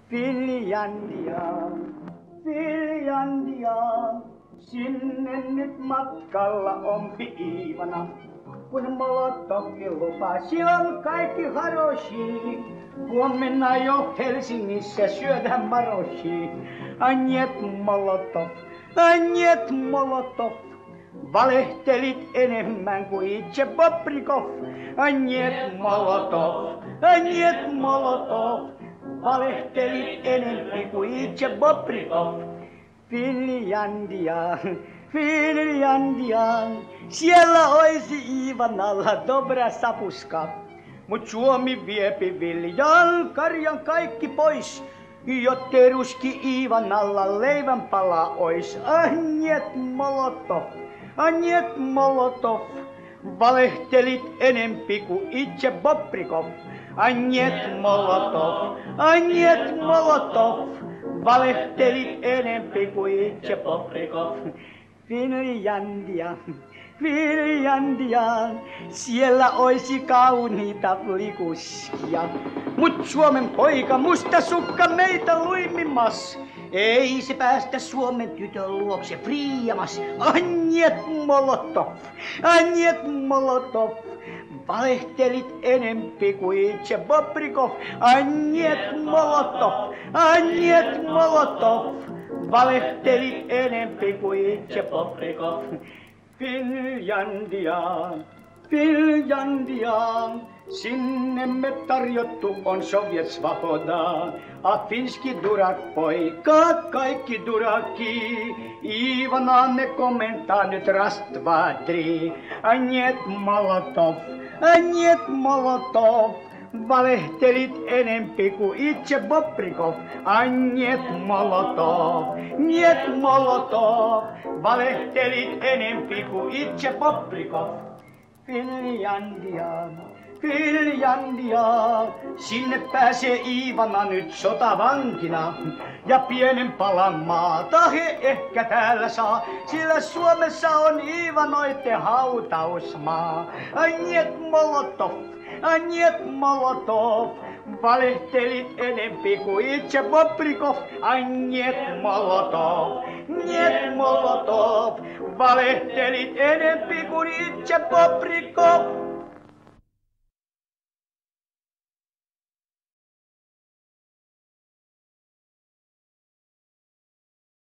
Finlandia, Finlandia, sinne nyt matkalla on Iivana. Kun Molotovkin lupasi, on kaikki haroshi. Huomenna jo Helsingissä syödään maroshi. Anjet Molotov, Anjet Molotov. Valehtelit enemmän kuin itse Bobrikov. Anjet Molotov, Anjet Molotov. Valehtelit enemmän kuin itse Bobrikov. Finlandia, Finlandia. Siellä oisi Iivanalla dobra sapuska. Mut Suomi viepi viljan karjan kaikki pois. Jottei ruski Iivanalla leivänpala ois. Anjet Molotov, Anjet Molotov. Valehtelit enempi kuin itse Bobrikov. Anjet Molotov, Anjet Molotov. Valehtelit enempi kuin itse Bobrikov. Finlandia, Finlandia, siellä oisi kauniita flikuskia. Mut Suomen poika musta sukka meitä luimimmas. Ei se päästä Suomen tytön luokse friiamas. Anjet Molotov, Anjet Molotov. Valehtelit enempi kuin itse Bobrikov. Anjet Molotov, Anjet Molotov. Valehtelit enempi kuin itse Bobrikov. Finlandia, Finlandia, sinne me tarjottu on Sovjet Svaboda. A finski durak poika, kaikki duraki. Ivana ne komentaa nyt Rastvadri. Anjet Molotov, Anjet Molotov. Valehtelit enempi kuin itse Bobrikov. Anjet Molotov, Njet Molotov. Valehtelit enempi kuin itse Bobrikov. Finlandia, Finlandia. Sinne pääsee Iivana nyt sotavankina. Ja pienen palan maata he ehkä täällä saa. Sillä Suomessa on Iivanoitten hautausmaa. Anjet Molotov, Anjet Molotov. Valehtelit enempi kuin itse Bobrikov. Anjet Molotov, Njet Molotov. Valehtelit enempi kuin itse Bobrikov.